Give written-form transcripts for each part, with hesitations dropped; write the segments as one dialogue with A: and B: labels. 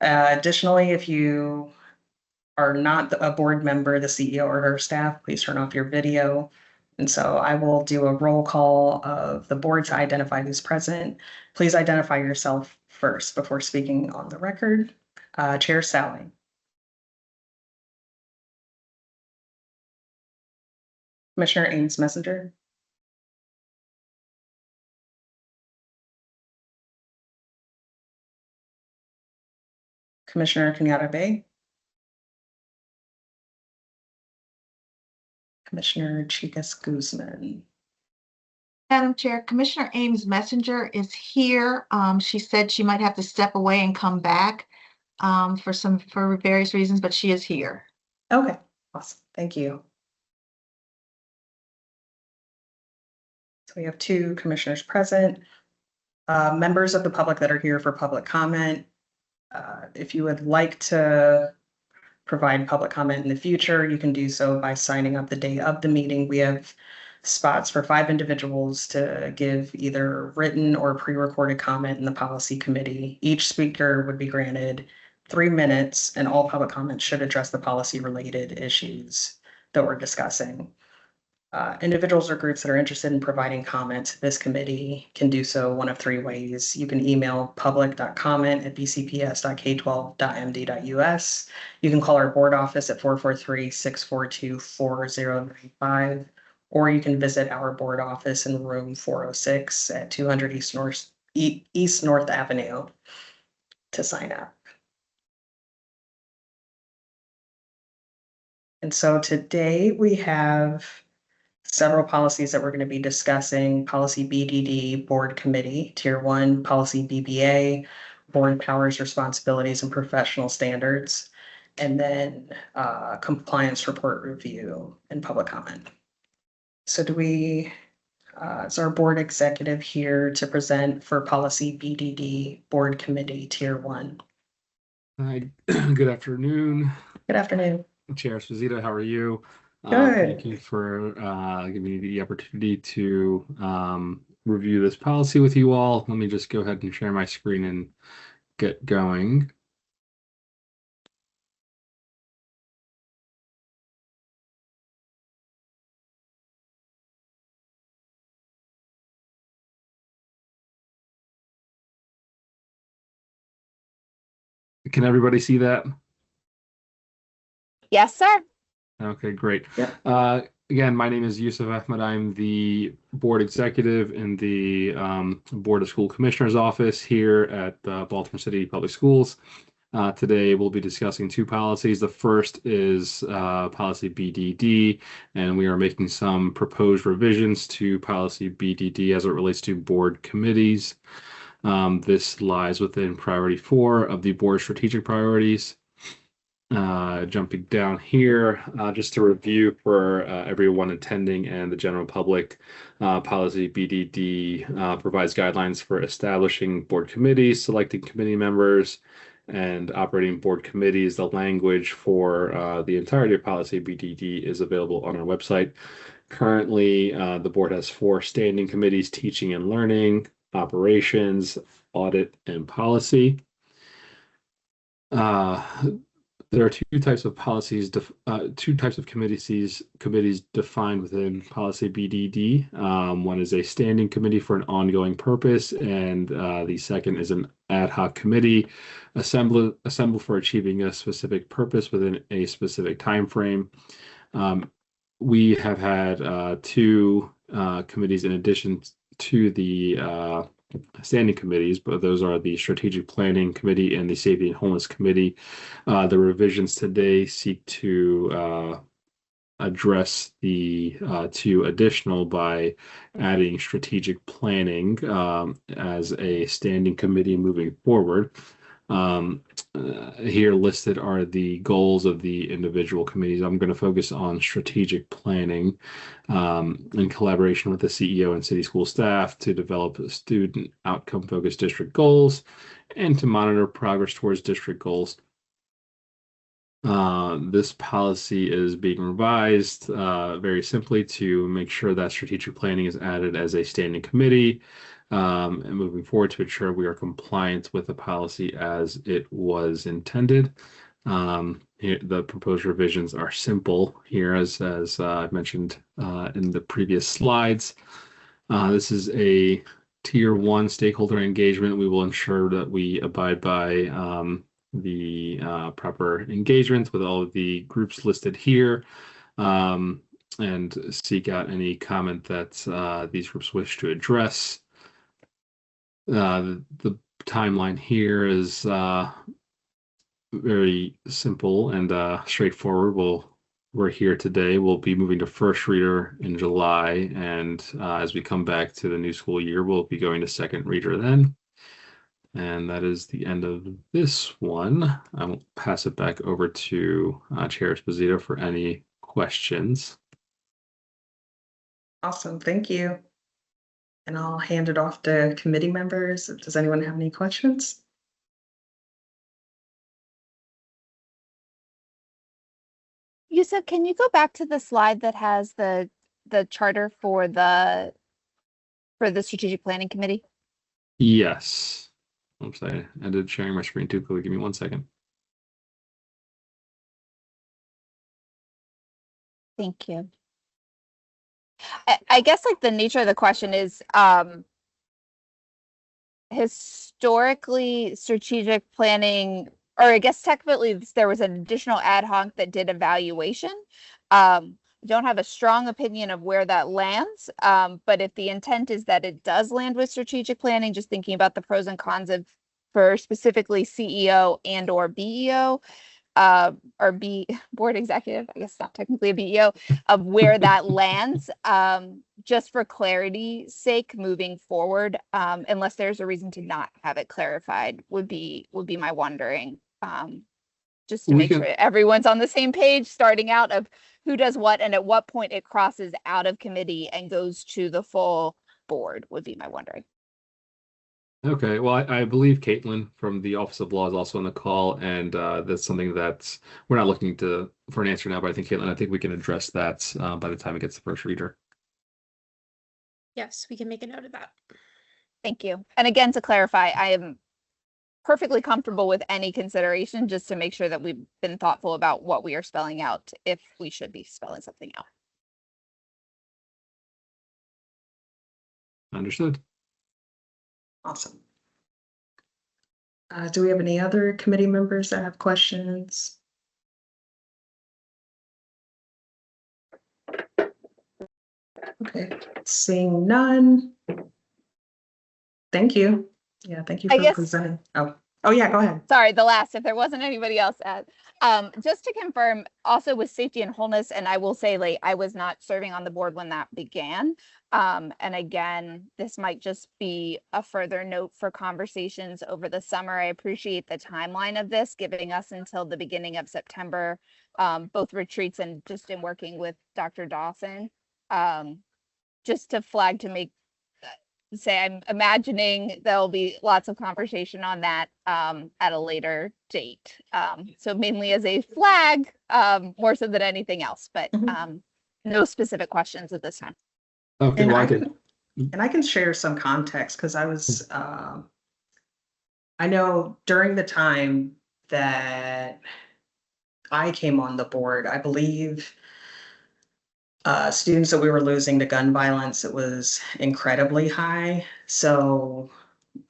A: Additionally, if you are not a board member, the CEO or her staff, please turn off your video. And so I will do a roll call of the board to identify who's present. Please identify yourself first before speaking on the record. Chair Sally. Commissioner Ames Messenger. Commissioner Kenyatta Bay. Commissioner Chicas Guzman.
B: Madam Chair, Commissioner Ames Messenger is here. She said she might have to step away and come back for various reasons, but she is here.
A: Okay, awesome. Thank you. So we have 2 commissioners present. Members of the public that are here for public comment. If you would like to provide public comment in the future, you can do so by signing up the day of the meeting. We have spots for 5 individuals to give either written or pre-recorded comment in the policy committee. Each speaker would be granted 3 minutes, and all public comments should address the policy related issues that we're discussing. Individuals or groups that are interested in providing comment to this committee can do so one of 3 ways. You can email public.comment@bcps.k12.md.us. You can call our board office at 443-642-4095, or you can visit our board office in room 406 at 200 East North Avenue to sign up. And so today we have several policies that we're going to be discussing. Policy BDD, Board Committee, Tier 1, Policy BBA, Board Powers, Responsibilities, and Professional Standards, and then Compliance Report Review and Public Comment. So is our board executive here to present for Policy BDD, Board Committee, Tier 1?
C: Hi, good afternoon.
A: Good afternoon.
C: Chair Esposito, how are you?
A: Good.
C: Thank you for giving me the opportunity to review this policy with you all. Let me just go ahead and share my screen and get going. Can everybody see that?
D: Yes, sir.
C: Okay, great.
A: Yep.
C: Again, my name is Yusuf Ahmed. I'm the board executive in the Board of School Commissioners office here at Baltimore City Public Schools. Today, we'll be discussing 2 policies. The first is policy BDD, and we are making some proposed revisions to policy BDD as it relates to board committees. This lies within priority 4 of the board strategic priorities. Jumping down here, just to review for everyone attending and the general public, policy BDD provides guidelines for establishing board committees, selecting committee members, and operating board committees. The language for the entirety of policy BDD is available on our website. Currently, the board has 4 standing committees: teaching and learning, operations, audit, and policy. There are 2 types of policies, 2 types of committees defined within policy BDD. One is a standing committee for an ongoing purpose, and the second is an ad hoc committee assembled for achieving a specific purpose within a specific time frame. We have had 2 committees in addition to the standing committees, but those are the Strategic Planning Committee and the Safety and Homeless Committee. The revisions today seek to address the 2 additional by adding strategic planning as a standing committee moving forward. Here listed are the goals of the individual committees. I'm going to focus on strategic planning in collaboration with the CEO and city school staff to develop student outcome focused district goals and to monitor progress towards district goals. This policy is being revised very simply to make sure that strategic planning is added as a standing committee. and moving forward to ensure we are compliant with the policy as it was intended. The proposed revisions are simple here, as I mentioned in the previous slides. This is a tier 1 stakeholder engagement. We will ensure that we abide by the proper engagements with all of the groups listed here, and seek out any comment that these groups wish to address. The timeline here is very simple and straightforward. We're here today. We'll be moving to first reader in July, and as we come back to the new school year, we'll be going to second reader then. And that is the end of this one. I will pass it back over to Chair Esposito for any questions.
A: Awesome, thank you. And I'll hand it off to committee members. Does anyone have any questions?
D: Yusuf, can you go back to the slide that has the charter for the strategic planning committee?
C: Yes. Oops, I ended sharing my screen too quickly. Give me 1 second.
D: Thank you. I guess like the nature of the question is historically strategic planning, or I guess technically there was an additional ad hoc that did evaluation. Don't have a strong opinion of where that lands, but if the intent is that it does land with strategic planning, just thinking about the pros and cons of for specifically CEO and or BEO, or board executive, I guess not technically a BEO, of where that lands, just for clarity's sake moving forward, unless there's a reason to not have it clarified, would be my wondering, just to make sure everyone's on the same page, starting out of who does what and at what point it crosses out of committee and goes to the full board would be my wondering.
C: Okay, well, I believe Caitlin from the Office of Law is also on the call, and that's something that we're not looking for an answer now, but I think, Caitlin, I think we can address that by the time it gets to first reader.
E: Yes, we can make a note of that.
D: Thank you. And again, to clarify, I am perfectly comfortable with any consideration, just to make sure that we've been thoughtful about what we are spelling out, if we should be spelling something out.
C: Understood.
A: Awesome. Do we have any other committee members that have questions? Okay, seeing none. Thank you. Yeah, thank you for presenting. Oh yeah, go ahead.
D: Sorry, the last, if there wasn't anybody else at, just to confirm, also with safety and wholeness, and I will say, like, I was not serving on the board when that began. And again, this might just be a further note for conversations over the summer. I appreciate the timeline of this, giving us until the beginning of September, both retreats and just in working with Dr. Dawson, just to flag to make, say I'm imagining there'll be lots of conversation on that at a later date. So mainly as a flag, more so than anything else, but no specific questions at this time.
C: Okay,
A: And
C: well,
A: I can share some context because I was, I know during the time that I came on the board, I believe students that we were losing to gun violence, it was incredibly high. So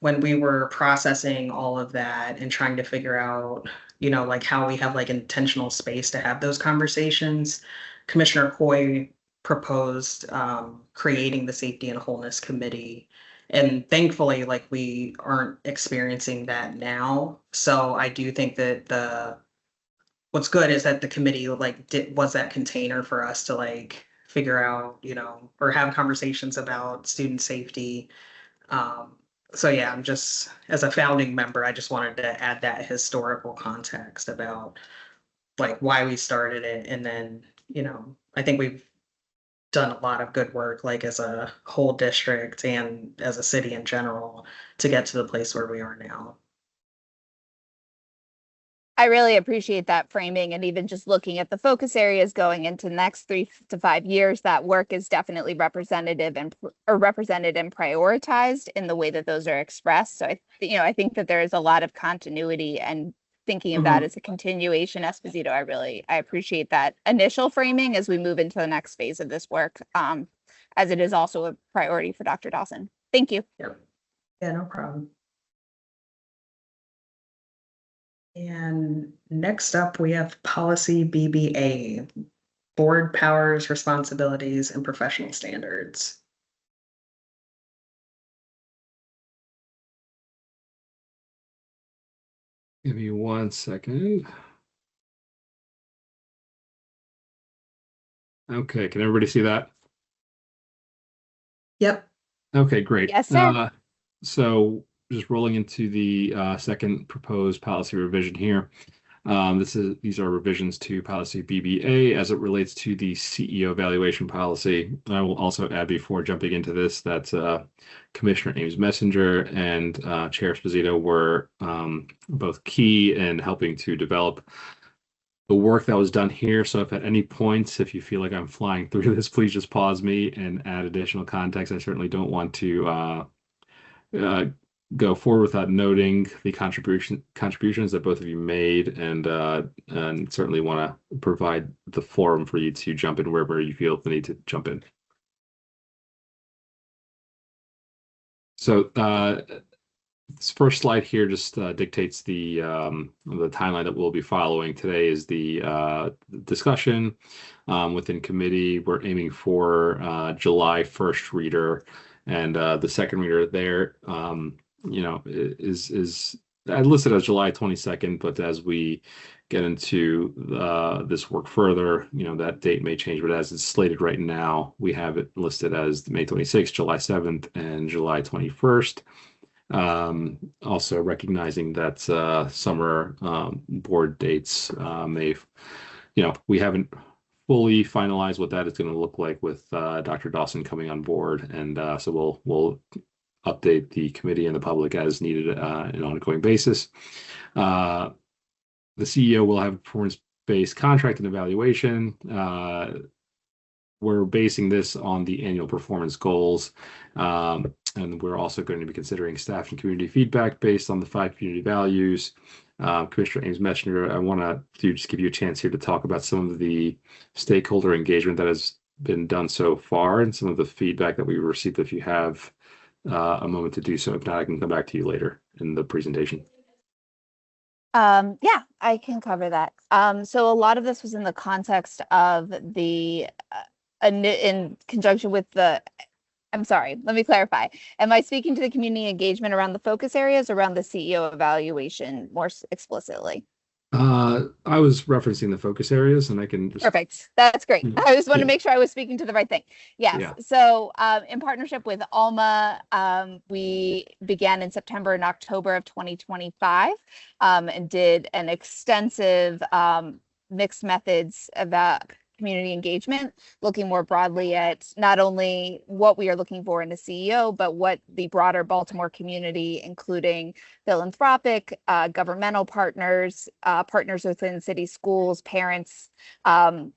A: when we were processing all of that and trying to figure out, you know, like how we have like intentional space to have those conversations, Commissioner Coy proposed creating the Safety and Wholeness Committee. And thankfully, like, we aren't experiencing that now. So I do think that what's good is that the committee like was that container for us to like figure out, you know, or have conversations about student safety. So yeah, I'm just, as a founding member, I just wanted to add that historical context about like why we started it. And then, you know, I think we've done a lot of good work, like as a whole district and as a city in general, to get to the place where we are now.
D: I really appreciate that framing, and even just looking at the focus areas going into the next 3 to 5 years, that work is definitely representative or represented and prioritized in the way that those are expressed. So I think that there is a lot of continuity, and thinking of that as a continuation, Esposito, I appreciate that initial framing as we move into the next phase of this work, as it is also a priority for Dr. Dawson. Thank you.
A: Yep. Yeah, no problem. And next up, we have policy BBA, board powers, responsibilities, and professional standards.
C: Give me 1 second. Okay, can everybody see that?
A: Yep.
C: Okay, great.
D: Yes, sir.
C: So just rolling into the second proposed policy revision here. These are revisions to policy BBA as it relates to the CEO evaluation policy. I will also add, before jumping into this, that Commissioner Ames Messenger and Chair Esposito were both key in helping to develop the work that was done here. So if at any points, if you feel like I'm flying through this, please just pause me and add additional context. I certainly don't want to go forward without noting the contributions that both of you made, and certainly want to provide the forum for you to jump in wherever you feel the need to jump in. So this first slide here just dictates the timeline that we'll be following. Today is the discussion within committee. We're aiming for July 1st reader, and the second reader there, is listed as July 22nd. But as we get into this work further, that date may change. But as it's slated right now, we have it listed as May 26th, July 7th, and July 21st. Also recognizing that summer board dates we haven't fully finalized what that is going to look like with Dr. Dawson coming on board, and so we'll update the committee and the public as needed on an ongoing basis. The CEO will have a performance-based contract and evaluation. We're basing this on the annual performance goals. And we're also going to be considering staff and community feedback based on the 5 community values. Commissioner Ames Messenger, I want to just give you a chance here to talk about some of the stakeholder engagement that has been done so far and some of the feedback that we received. If you have a moment to do so, if not, I can come back to you later in the presentation.
D: Yeah, I can cover that. So a lot of this was in the context of the in conjunction with I'm sorry, let me clarify. Am I speaking to the community engagement around the focus areas, around the CEO evaluation more explicitly?
C: I was referencing the focus areas, and I can just...
D: Perfect. That's great. I just wanted
C: Yeah.
D: to make sure I was speaking to the right thing. Yes.
C: Yeah.
D: So in partnership with Alma, we began in September and October of 2025 and did an extensive mixed methods about community engagement, looking more broadly at not only what we are looking for in a CEO, but what the broader Baltimore community, including philanthropic, governmental partners, partners within city schools, parents, kind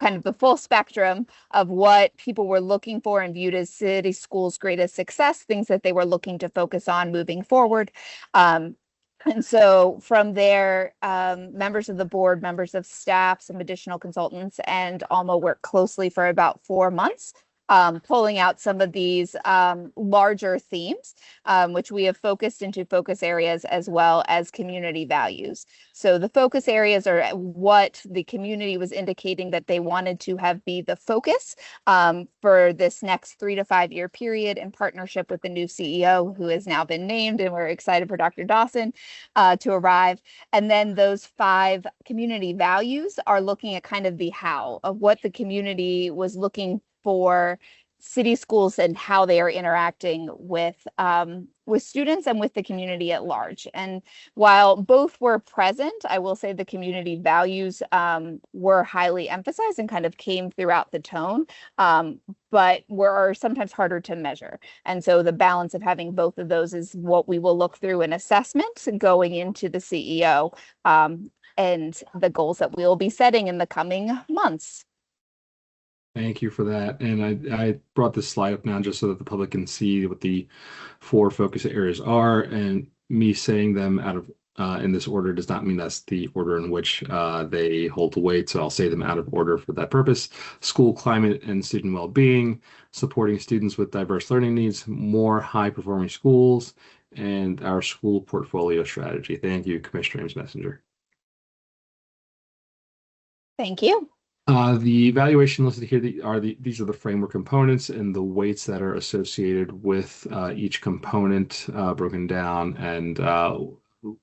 D: of the full spectrum of what people were looking for and viewed as city schools' greatest success, things that they were looking to focus on moving forward. And so from there, members of the board, members of staff, some additional consultants, and Alma worked closely for about 4 months, pulling out some of these larger themes, which we have focused into focus areas as well as community values. So the focus areas are what the community was indicating that they wanted to have be the focus for this next 3 to 5 year period, in partnership with the new CEO who has now been named, and we're excited for Dr. Dawson to arrive. And then those 5 community values are looking at kind of the how of what the community was looking for city schools and how they are interacting with students and with the community at large. And while both were present, I will say the community values were highly emphasized and kind of came throughout the tone, but were sometimes harder to measure. And so the balance of having both of those is what we will look through in assessment going into the CEO and the goals that we will be setting in the coming months.
C: Thank you for that. And I brought this slide up now just so that the public can see what the 4 focus areas are. And me saying them out of in this order does not mean that's the order in which they hold the weight. So I'll say them out of order for that purpose. School climate and student well-being, supporting students with diverse learning needs, more high-performing schools, and our school portfolio strategy. Thank you, Commissioner Ames Messenger.
D: Thank you.
C: The evaluation listed here these are the framework components and the weights that are associated with each component broken down. And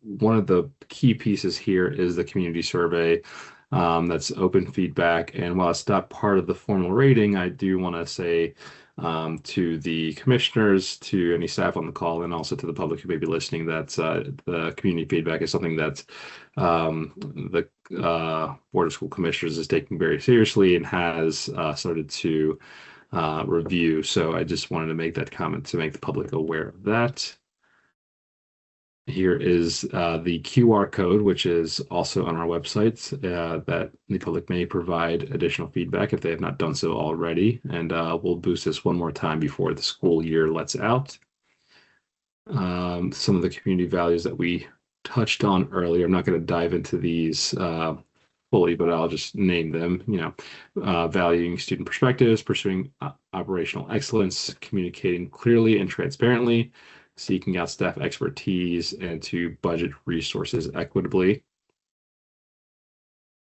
C: one of the key pieces here is the community survey that's open feedback. And while it's not part of the formal rating, I do want to say to the commissioners, to any staff on the call, and also to the public who may be listening, that the community feedback is something that the Board of School Commissioners is taking very seriously and has started to review. So I just wanted to make that comment to make the public aware of that. Here is the QR code, which is also on our website, that the public may provide additional feedback if they have not done so already. And we'll boost this one more time before the school year lets out. Some of the community values that we touched on earlier, I'm not going to dive into these fully, but I'll just name them. Valuing student perspectives, pursuing operational excellence, communicating clearly and transparently, seeking out staff expertise, and to budget resources equitably.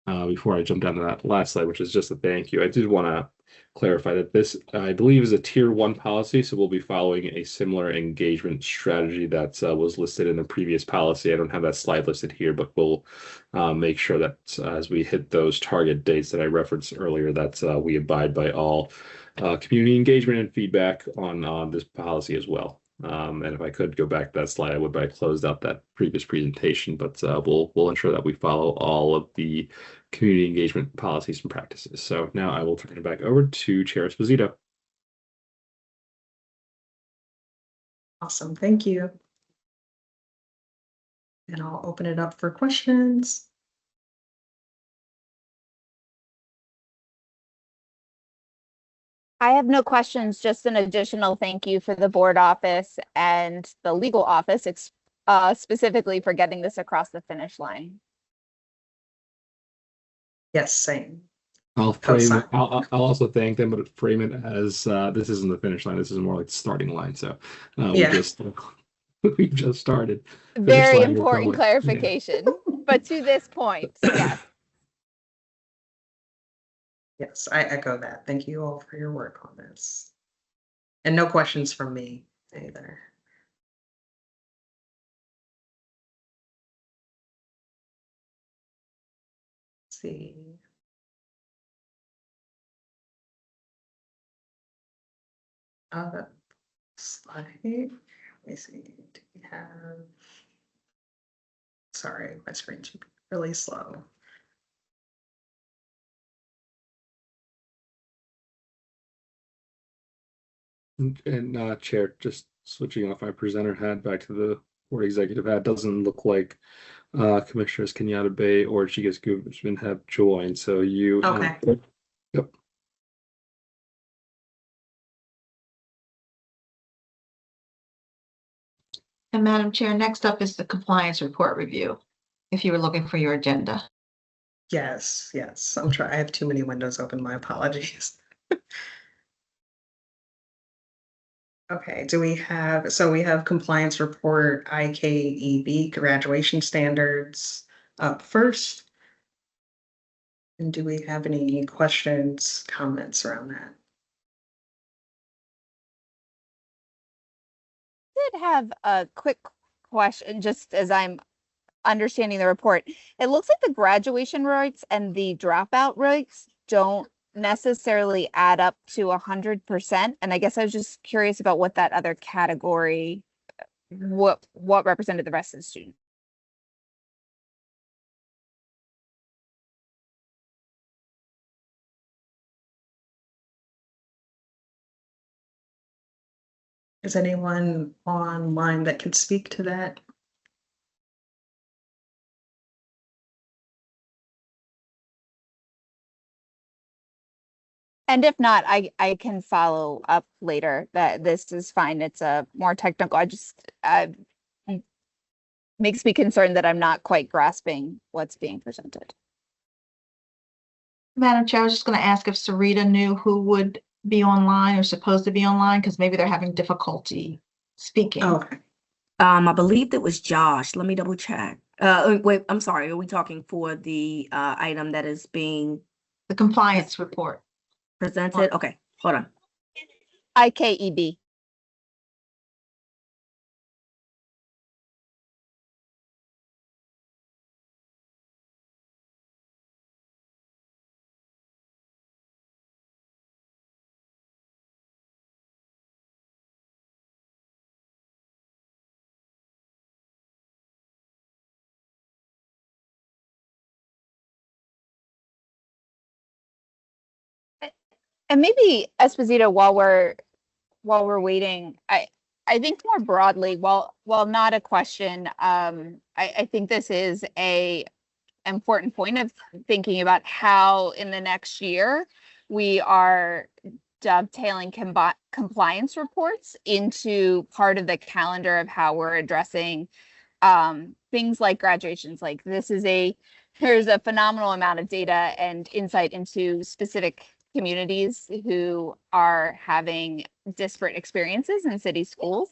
C: Before I jump down to that last slide, which is just a thank you, I did want to clarify that this, I believe, is a Tier 1 policy, so we'll be following a similar engagement strategy that was listed in the previous policy. I don't have that slide listed here, but we'll make sure that as we hit those target dates that I referenced earlier, that we abide by all community engagement and feedback on this policy as well. And if I could go back to that slide, I would, but I closed out that previous presentation. But we'll ensure that we follow all of the community engagement policies and practices. So now I will turn it back over to Chair Esposito.
A: Awesome, thank you. And I'll open it up for questions.
D: I have no questions, just an additional thank you for the board office and the legal office, specifically for getting this across the finish line.
A: Yes, same.
C: I'll also thank them, but frame it as this isn't the finish line. This is more like the starting line. So we've just started.
D: Very important clarification, but to this point, yes.
A: Yes, I echo that. Thank you all for your work on this. And no questions from me either. Let's see. Slide. Let me see. Do we have? Sorry, my screen should be really slow.
C: And Chair, just switching off my presenter hat back to the board executive hat, doesn't look like Commissioners Kenyatta Bay or Chigas Guzman have joined. So you.
A: Okay.
C: Yep.
B: And Madam Chair, next up is the compliance report review, if you were looking for your agenda.
A: Yes, I'm trying. I have too many windows open. My apologies. Okay, we have compliance report, IKEB graduation standards up first. And do we have any questions, comments around that?
D: I did have a quick question, just as I'm understanding the report. It looks like the graduation rates and the dropout rates don't necessarily add up to 100%. And I guess I was just curious about what that other category, what represented the rest of the students.
A: Is anyone online that can speak to that?
D: And if not, I can follow up later. That this is fine. It's a more technical. Makes me concerned that I'm not quite grasping what's being presented.
B: Madam Chair, I was just going to ask if Sarita knew who would be online or supposed to be online, because maybe they're having difficulty speaking.
A: Oh, okay.
E: I believe it was Josh. Let me double check. Wait, I'm sorry. Are we talking for the item that is being
B: The compliance report.
E: presented? Okay, hold on.
D: IKEB. And maybe Esposito, while we're waiting, I think more broadly, while not a question, I think this is a important point of thinking about how in the next year we are dovetailing compliance reports into part of the calendar of how we're addressing things like graduations. Like there's a phenomenal amount of data and insight into specific communities who are having disparate experiences in city schools.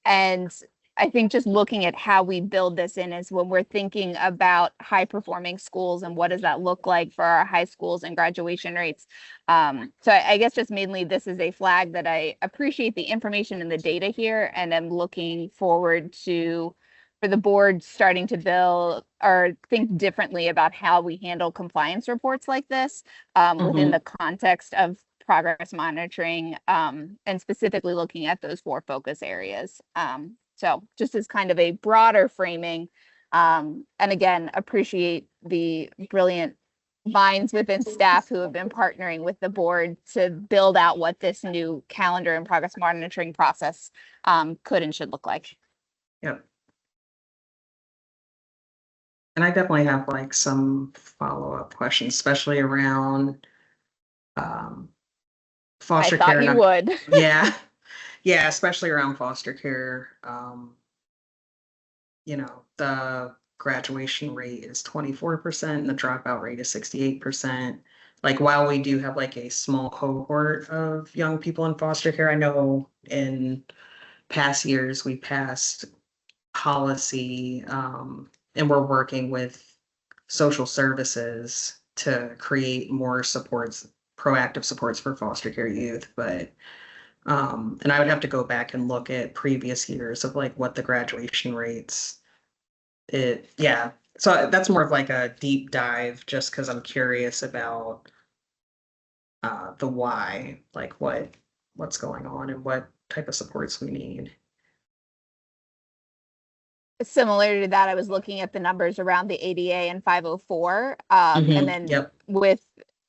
D: And I think just looking at how we build this in is when we're thinking about high performing schools and what does that look like for our high schools and graduation rates. So I guess just mainly this is a flag that I appreciate the information and the data here, and I'm looking forward for the board starting to build or think differently about how we handle compliance reports like this within the context of progress monitoring and specifically looking at those 4 focus areas. So just as kind of a broader framing, and again, appreciate the brilliant minds within staff who have been partnering with the board to build out what this new calendar and progress monitoring process could and should look like.
A: Yep. And I definitely have like some follow-up questions, especially around foster
D: I thought
A: care.
D: you would.
A: Yeah. Yeah, especially around foster care. The graduation rate is 24% and the dropout rate is 68%. Like, while we do have like a small cohort of young people in foster care, I know in past years we passed policy, and we're working with social services to create more supports, proactive supports for foster care youth. But and I would have to go back and look at previous years of like what the graduation rates. Yeah. So that's more of like a deep dive, just because I'm curious about the why, like what's going on and what type of supports we need.
D: Similar to that, I was looking at the numbers around the ADA and 504,
A: Mhm,
D: and then
A: yep.
D: with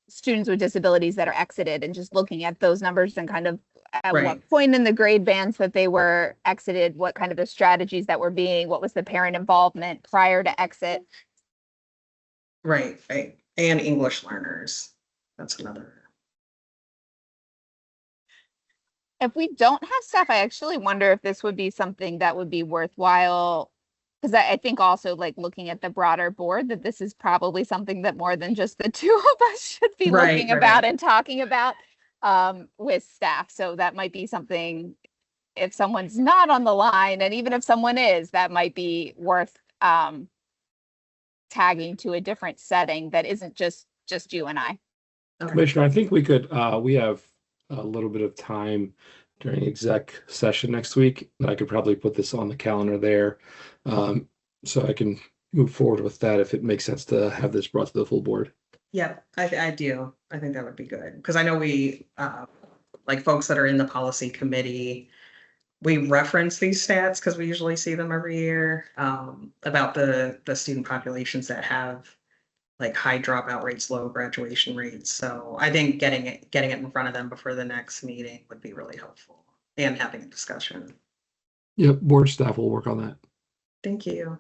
D: students with disabilities that are exited, and just looking at those numbers and kind of at
A: Right.
D: what point in the grade bands that they were exited, what kind of the strategies that were what was the parent involvement prior to exit.
A: Right. And English learners. That's another.
D: If we don't have staff, I actually wonder if this would be something that would be worthwhile. Because I think also, like, looking at the broader board, that this is probably something that more than just the 2 of us should be
A: Right,
D: looking
A: right.
D: about and talking about with staff. So that might be something, if someone's not on the line, and even if someone is, that might be worth tagging to a different setting that isn't just you and I.
A: Okay.
C: Commissioner, I think we could, we have a little bit of time during exec session next week. I could probably put this on the calendar there. So I can move forward with that if it makes sense to have this brought to the full board.
A: Yeah, I do. I think that would be good, because I know we, like folks that are in the policy committee, we reference these stats because we usually see them every year, about the student populations that have like high dropout rates, low graduation rates. So I think getting it in front of them before the next meeting would be really helpful, and having a discussion.
C: Yep, board staff will work on that.
A: Thank you.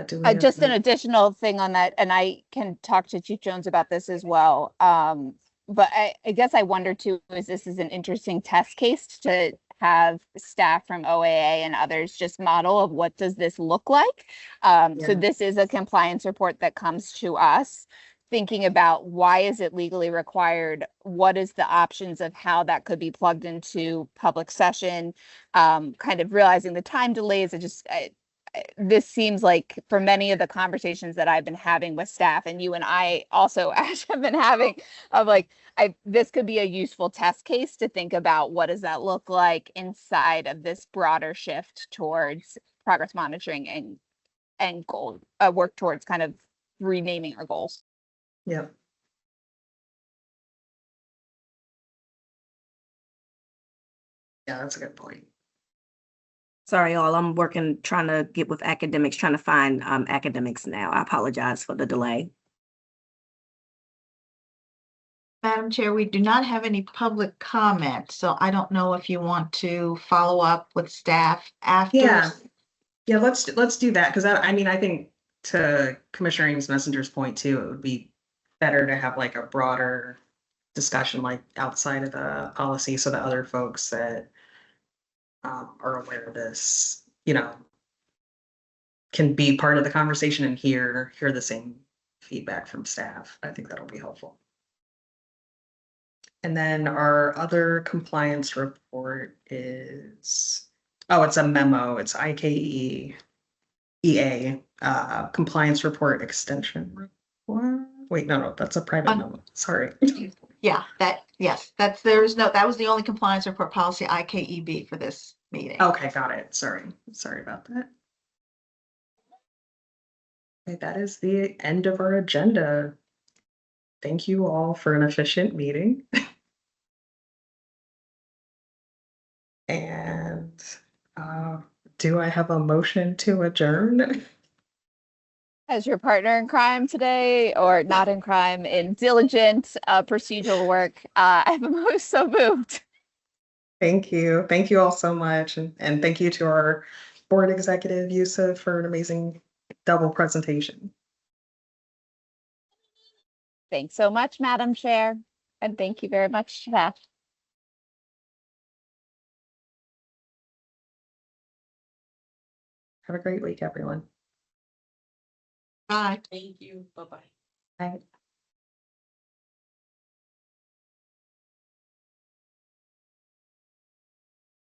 A: Do we have
D: Just an
A: any-
D: additional thing on that, and I can talk to Chief Jones about this as well. But I guess I wonder too, is this is an interesting test case to have staff from OAA and others just model of what does this look like? So
A: Yeah.
D: this is a compliance report that comes to us, thinking about why is it legally required? What is the options of how that could be plugged into public session? Kind of realizing the time delays, this seems like for many of the conversations that I've been having with staff, and you and I also Ash, have been having, of like, this could be a useful test case to think about what does that look like inside of this broader shift towards progress monitoring and goal work towards kind of renaming our goals.
A: Yep. Yeah, that's a good point.
E: Sorry, all, I'm working, trying to get with academics, trying to find academics now. I apologize for the delay.
B: Madam Chair, we do not have any public comment, so I don't know if you want to follow up with staff after.
A: Yeah. Yeah, let's do that, because I mean, I think to Commissioner Ames Messenger's point too, it would be better to have like a broader discussion like outside of the policy, so that other folks that are aware of this, can be part of the conversation and hear the same feedback from staff. I think that'll be helpful. And then our other compliance report is, oh, it's a memo. It's IKE EA, compliance report extension report. Wait, no, that's a private memo. Sorry.
B: Yeah, that was the only compliance report policy IKEB for this meeting.
A: Okay, got it. Sorry about that. Okay, that is the end of our agenda. Thank you all for an efficient meeting. And do I have a motion to adjourn?
D: As your partner in crime today, or not in crime, in diligent procedural work, I'm so moved.
A: Thank you. Thank you all so much. And thank you to our board executive, Yusuf, for an amazing double presentation.
D: Thanks so much, Madam Chair, and thank you very much, staff.
A: Have a great week, everyone.
B: Bye.
E: Thank you. Bye-bye.
A: Bye.